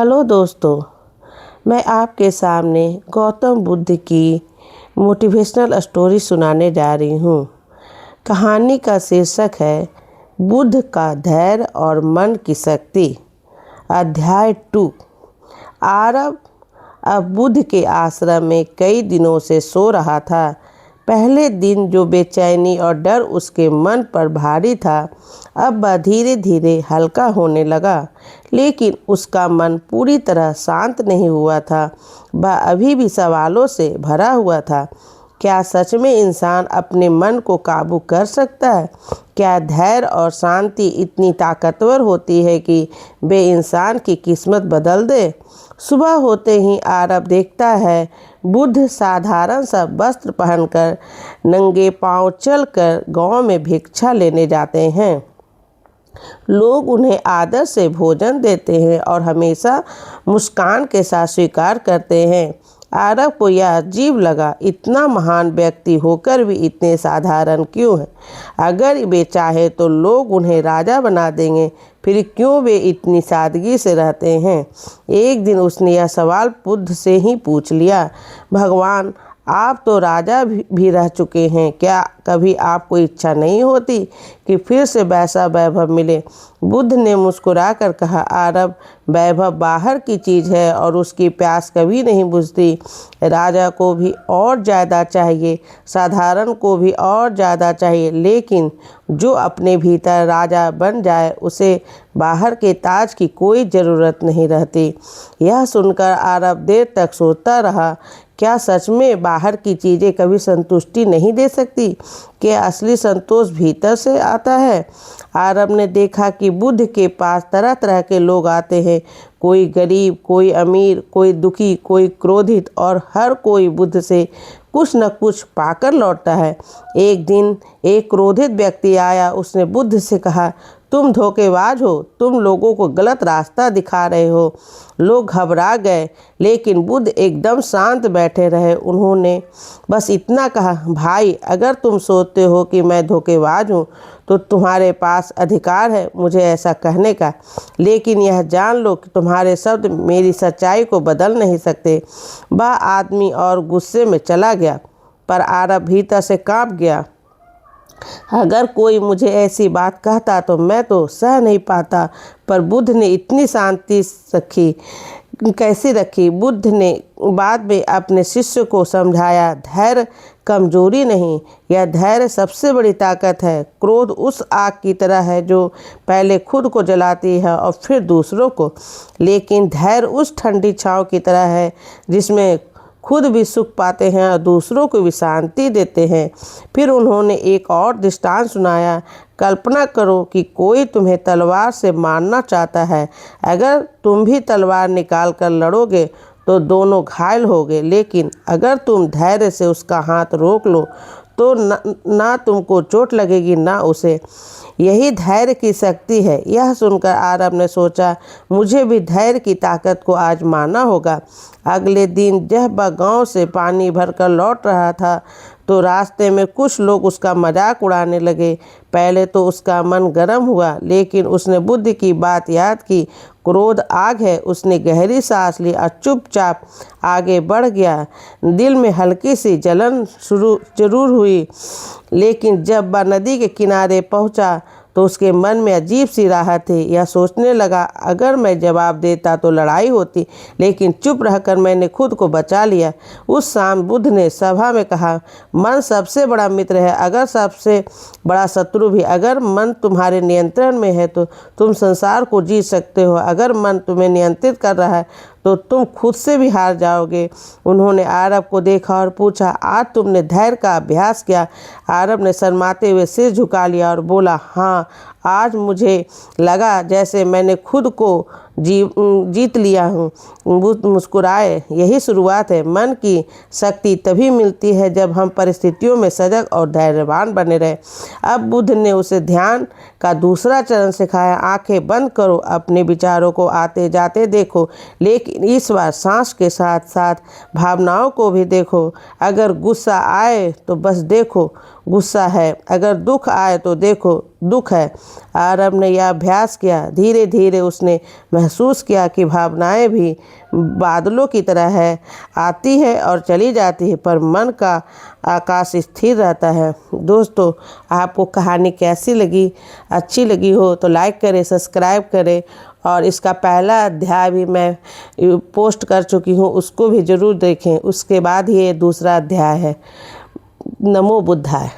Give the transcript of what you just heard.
Hello दोस्तों, मैं आपके सामने गौतम बुद्ध की मोटिवेशनल स्टोरी सुनाने जा रही हूँ। कहानी का शीर्षक है बुद्ध का धैर्य और मन की शक्ति। अध्याय 2। आरब अब बुद्ध के आश्रम में कई दिनों से सो रहा था। पहले दिन जो बेचैनी और डर उसके मन पर भारी था, अब वह धीरे धीरे हल्का होने लगा, लेकिन उसका मन पूरी तरह शांत नहीं हुआ था। वह अभी भी सवालों से भरा हुआ था। क्या सच में इंसान अपने मन को काबू कर सकता है? क्या धैर्य और शांति इतनी ताकतवर होती है कि वे इंसान की किस्मत बदल दे? सुबह होते ही आरब देखता है बुद्ध साधारण सा वस्त्र पहनकर नंगे पांव चलकर गांव में भिक्षा लेने जाते हैं। लोग उन्हें आदर से भोजन देते हैं और हमेशा मुस्कान के साथ स्वीकार करते हैं। आरब को यह अजीब लगा, इतना महान व्यक्ति होकर भी इतने साधारण क्यों हैं? अगर वे चाहे तो लोग उन्हें राजा बना देंगे, फिर क्यों वे इतनी सादगी से रहते हैं? एक दिन उसने यह सवाल बुद्ध से ही पूछ लिया, भगवान, आप तो राजा भी रह चुके हैं, क्या कभी आपको इच्छा नहीं होती कि फिर से वैसा वैभव मिले? बुद्ध ने मुस्कुराकर कहा, आरब, वैभव बाहर की चीज़ है और उसकी प्यास कभी नहीं बुझती। राजा को भी और ज़्यादा चाहिए, साधारण को भी और ज़्यादा चाहिए, लेकिन जो अपने भीतर राजा बन जाए उसे बाहर के ताज की कोई ज़रूरत नहीं रहती। यह सुनकर आरब देर तक सोचता रहा। क्या सच में बाहर की चीज़ें कभी संतुष्टि नहीं दे सकती? क्या असली संतोष भीतर से आता है? आरब ने देखा कि बुद्ध के पास तरह तरह के लोग आते हैं, कोई गरीब, कोई अमीर, कोई दुखी, कोई क्रोधित, और हर कोई बुद्ध से कुछ न कुछ पाकर लौटता है। एक दिन एक क्रोधित व्यक्ति आया। उसने बुद्ध से कहा, तुम धोखेबाज हो, तुम लोगों को गलत रास्ता दिखा रहे हो। लोग घबरा गए, लेकिन बुद्ध एकदम शांत बैठे रहे। उन्होंने बस इतना कहा, भाई, अगर तुम सोचते हो कि मैं धोखेबाज हूँ तो तुम्हारे पास अधिकार है मुझे ऐसा कहने का, लेकिन यह जान लो कि तुम्हारे शब्द मेरी सच्चाई को बदल नहीं सकते। वह आदमी और गुस्से में चला गया, पर आरब भीतर से कांप गया। अगर कोई मुझे ऐसी बात कहता तो मैं तो सह नहीं पाता, पर बुद्ध ने इतनी शांति कैसी रखी? बुद्ध ने बाद में अपने शिष्य को समझाया, धैर्य कमजोरी नहीं, यह धैर्य सबसे बड़ी ताकत है। क्रोध उस आग की तरह है जो पहले खुद को जलाती है और फिर दूसरों को, लेकिन धैर्य उस ठंडी छांव की तरह है जिसमें खुद भी सुख पाते हैं और दूसरों को भी शांति देते हैं। फिर उन्होंने एक और दृष्टांत सुनाया, कल्पना करो कि कोई तुम्हें तलवार से मारना चाहता है। अगर तुम भी तलवार निकाल कर लड़ोगे तो दोनों घायल होगे, लेकिन अगर तुम धैर्य से उसका हाथ रोक लो तो ना तुमको चोट लगेगी ना उसे। यही धैर्य की शक्ति है। यह सुनकर आरब ने सोचा, मुझे भी धैर्य की ताकत को आजमाना होगा। अगले दिन जब वह गांव से पानी भरकर लौट रहा था तो रास्ते में कुछ लोग उसका मजाक उड़ाने लगे। पहले तो उसका मन गर्म हुआ, लेकिन उसने बुद्ध की बात याद की। क्रोध आग है। उसने गहरी सांस ली और चुपचाप आगे बढ़ गया। दिल में हल्की सी जलन जरूर हुई, लेकिन जब वह नदी के किनारे पहुंचा तो उसके मन में अजीब सी राहत थी। यह सोचने लगा, अगर मैं जवाब देता तो लड़ाई होती, लेकिन चुप रहकर मैंने खुद को बचा लिया। उस शाम बुद्ध ने सभा में कहा, मन सबसे बड़ा मित्र है, अगर सबसे बड़ा शत्रु भी। अगर मन तुम्हारे नियंत्रण में है तो तुम संसार को जीत सकते हो। अगर मन तुम्हें नियंत्रित कर रहा है तो तुम खुद से भी हार जाओगे। उन्होंने आरब को देखा और पूछा, आज तुमने धैर्य का अभ्यास किया? आरब ने शर्माते हुए सिर झुका लिया और बोला, हाँ, आज मुझे लगा जैसे मैंने खुद को जीत लिया हूँ। बुद्ध मुस्कुराए, यही शुरुआत है। मन की शक्ति तभी मिलती है जब हम परिस्थितियों में सजग और धैर्यवान बने रहे। अब बुद्ध ने उसे ध्यान का दूसरा चरण सिखाया, आंखें बंद करो, अपने विचारों को आते जाते देखो, लेकिन इस बार सांस के साथ साथ भावनाओं को भी देखो। अगर गुस्सा आए तो बस देखो, गुस्सा है। अगर दुख आए तो देखो दुख है। आरव ने यह अभ्यास किया। धीरे धीरे उसने महसूस किया कि भावनाएं भी बादलों की तरह है, आती है और चली जाती है, पर मन का आकाश स्थिर रहता है। दोस्तों, आपको कहानी कैसी लगी? अच्छी लगी हो तो लाइक करें, सब्सक्राइब करें, और इसका पहला अध्याय भी मैं पोस्ट कर चुकी हूँ, उसको भी ज़रूर देखें। उसके बाद ही ये दूसरा अध्याय है। नमो बुद्धाय।